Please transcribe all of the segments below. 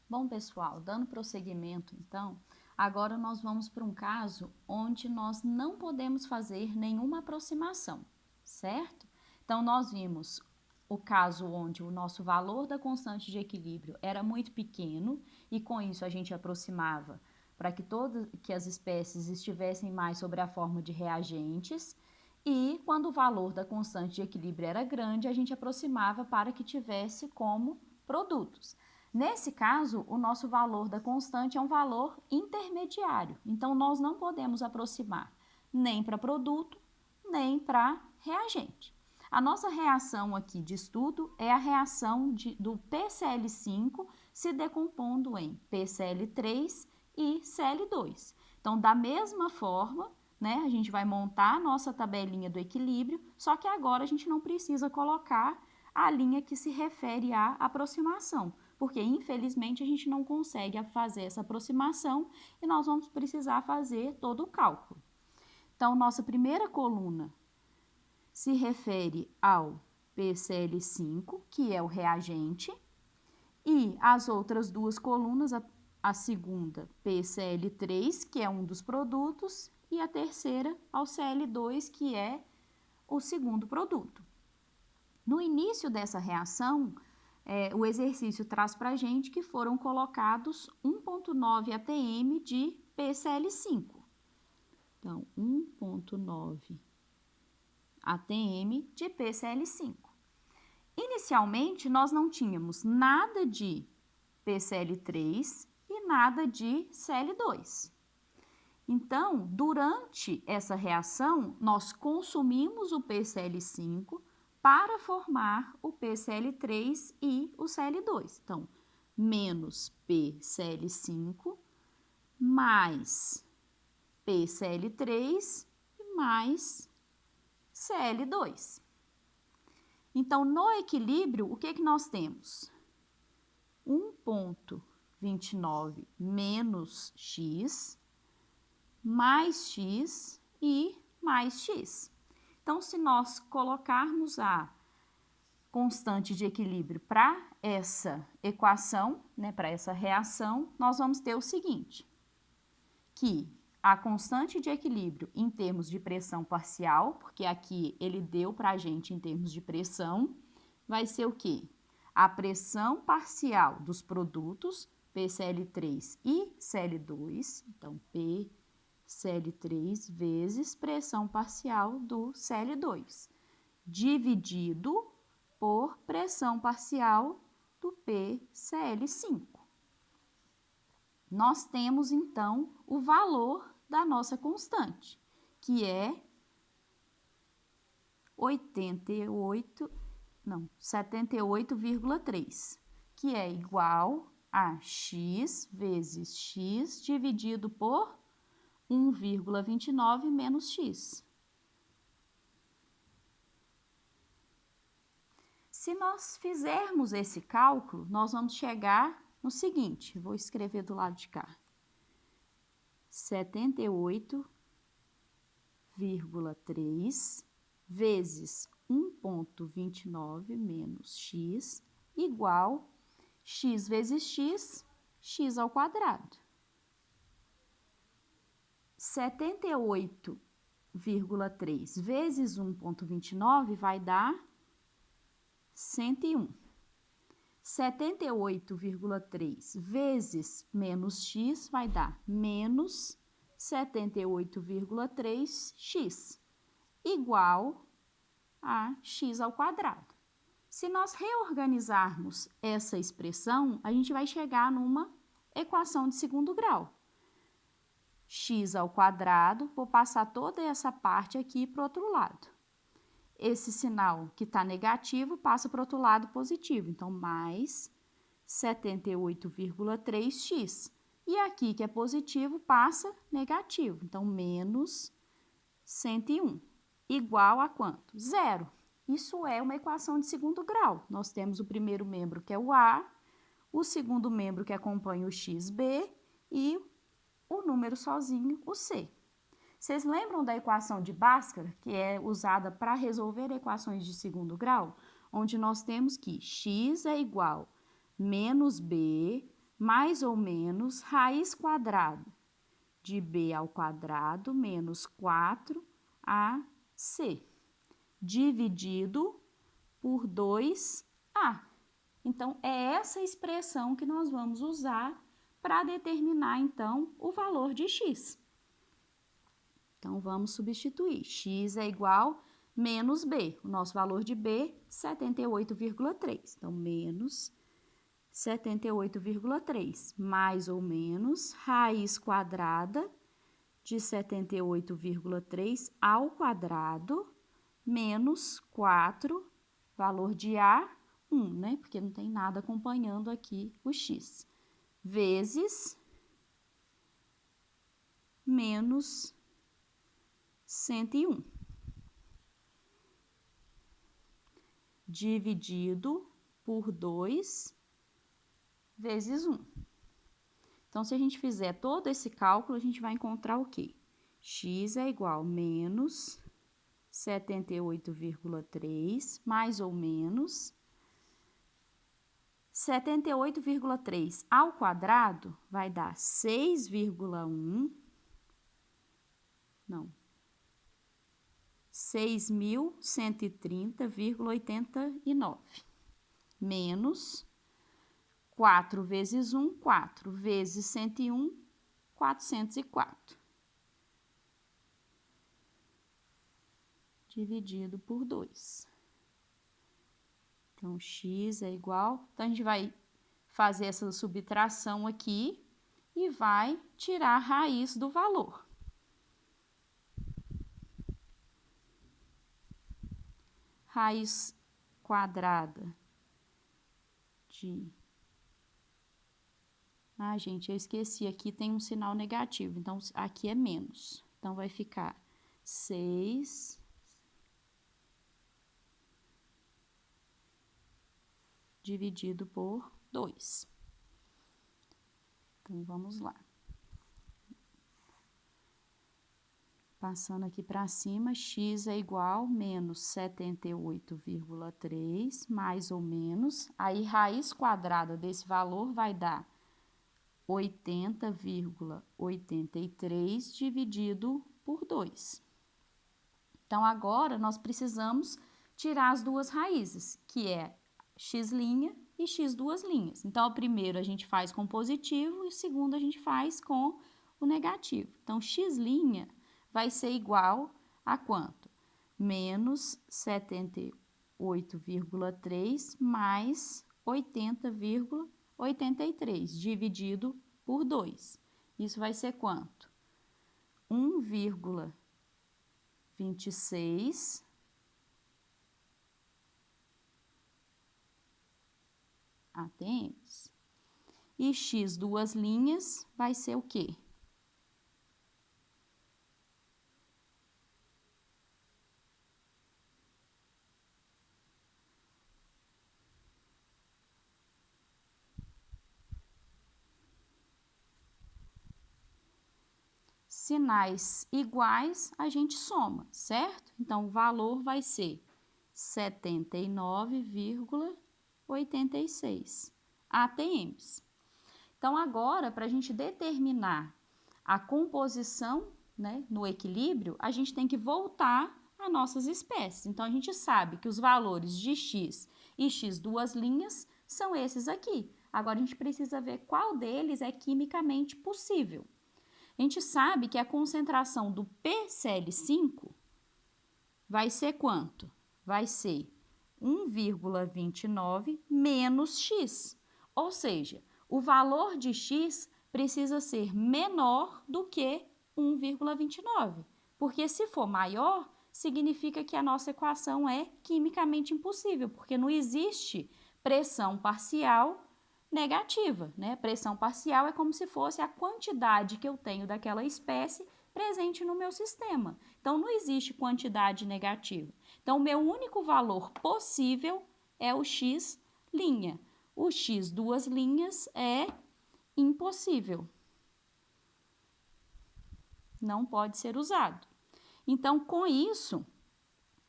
Bom, pessoal, dando prosseguimento, então, agora nós vamos para um caso onde nós não podemos fazer nenhuma aproximação, certo? Então, nós vimos o caso onde o nosso valor da constante de equilíbrio era muito pequeno e com isso a gente aproximava para que as espécies estivessem mais sobre a forma de reagentes, e quando o valor da constante de equilíbrio era grande, a gente aproximava para que tivesse como produtos. Nesse caso, o nosso valor da constante é um valor intermediário, então nós não podemos aproximar nem para produto, nem para reagente. A nossa reação aqui de estudo é a reação do PCl5 se decompondo em PCl3 e Cl2. Então, da mesma forma, né, a gente vai montar a nossa tabelinha do equilíbrio, só que agora a gente não precisa colocar a linha que se refere à aproximação, porque infelizmente a gente não consegue fazer essa aproximação e nós vamos precisar fazer todo o cálculo. Então, nossa primeira coluna se refere ao PCl5, que é o reagente, e as outras duas colunas, a segunda, PCl3, que é um dos produtos, e a terceira, ao Cl2, que é o segundo produto. No início dessa reação, o exercício traz para a gente que foram colocados 1,9 atm de PCl5. Então, 1,9 atm de PCl5. Inicialmente, nós não tínhamos nada de PCl3 e nada de Cl2. Então, durante essa reação, nós consumimos o PCl5 para formar o PCl3 e o Cl2. Então, menos PCl5 mais PCl3 mais Cl2. Então, no equilíbrio, o que nós temos? 1,29 menos x, mais x e mais x. Então, se nós colocarmos a constante de equilíbrio para essa equação, né, para essa reação, nós vamos ter o seguinte, que a constante de equilíbrio em termos de pressão parcial, porque aqui ele deu para a gente em termos de pressão, vai ser o quê? A pressão parcial dos produtos, PCl3 e Cl2, então PCl3 vezes pressão parcial do Cl2, dividido por pressão parcial do PCl5. Nós temos, então, o valor da nossa constante, que é 78,3, que é igual a x vezes x dividido por 1,29 menos x. Se nós fizermos esse cálculo, nós vamos chegar no seguinte, vou escrever do lado de cá, 78,3 vezes 1,29 menos x igual x vezes x, x ao quadrado. 78,3 vezes 1,29 vai dar 101. 78,3 vezes menos x vai dar menos 78,3x, igual a x ao quadrado. Se nós reorganizarmos essa expressão, a gente vai chegar numa equação de segundo grau. X ao quadrado, vou passar toda essa parte aqui para o outro lado. Esse sinal que está negativo passa para o outro lado positivo, então mais 78,3x. E aqui que é positivo passa negativo, então menos 101, igual a quanto? Zero. Isso é uma equação de segundo grau. Nós temos o primeiro membro que é o A, o segundo membro que acompanha o xb e o número sozinho, o c. Vocês lembram da equação de Bhaskara, que é usada para resolver equações de segundo grau? Onde nós temos que x é igual a menos b mais ou menos raiz quadrada de b ao quadrado menos 4ac, dividido por 2a. Então, é essa expressão que nós vamos usar para determinar, então, o valor de x. Então, vamos substituir. X é igual menos b. O nosso valor de b, 78,3. Então, menos 78,3. Mais ou menos raiz quadrada de 78,3 ao quadrado menos 4, valor de a, 1, né? Porque não tem nada acompanhando aqui o x. Vezes menos 101. Dividido por 2 vezes 1. Então, se a gente fizer todo esse cálculo, a gente vai encontrar o quê? X é igual a menos 78,3, mais ou menos 78,3 ao quadrado vai dar 6,1, não, 6.130,89, menos 4 vezes 1, 4, vezes 101, 404. Dividido por 2. Então, x é igual... Então, a gente vai fazer essa subtração aqui e vai tirar a raiz do valor. Raiz quadrada de... Ah, gente, eu esqueci, aqui tem um sinal negativo, então aqui é menos. Então, vai ficar 6... dividido por 2. Então, vamos lá. Passando aqui para cima, x é igual a menos 78,3, mais ou menos. Aí, raiz quadrada desse valor vai dar 80,83 dividido por 2. Então, agora, nós precisamos tirar as duas raízes, que é x' e x duas linhas. Então, o primeiro a gente faz com positivo e o segundo a gente faz com o negativo. Então, x' vai ser igual a quanto? Menos 78,3 mais 80,83 dividido por 2. Isso vai ser quanto? 1,26 ATMs. E x duas linhas vai ser o quê? Sinais iguais, a gente soma, certo? Então, o valor vai ser 79,86 ATMs. Então, agora, para a gente determinar a composição, né, no equilíbrio, a gente tem que voltar às nossas espécies. Então, a gente sabe que os valores de x e x duas linhas são esses aqui. Agora, a gente precisa ver qual deles é quimicamente possível. A gente sabe que a concentração do PCl5 vai ser quanto? Vai ser 1,29 menos x. Ou seja, o valor de x precisa ser menor do que 1,29. Porque se for maior, significa que a nossa equação é quimicamente impossível, porque não existe pressão parcial negativa, né? Pressão parcial é como se fosse a quantidade que eu tenho daquela espécie presente no meu sistema. Então, não existe quantidade negativa. Então, o meu único valor possível é o x'. O x duas linhas é impossível. Não pode ser usado. Então, com isso,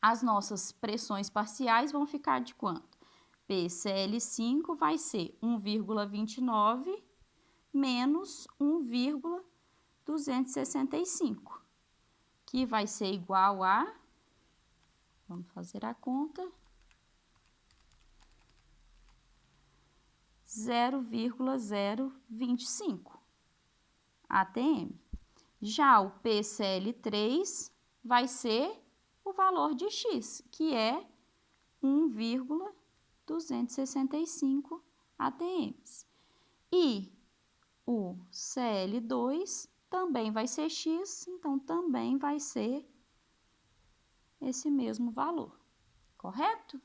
as nossas pressões parciais vão ficar de quanto? PCl5 vai ser 1,29 menos 1,265, que vai ser igual a, vamos fazer a conta, 0,025 ATM. Já o PCl3 vai ser o valor de X, que é 1,265 ATMs. E o Cl2 também vai ser X, então também vai ser esse mesmo valor, correto?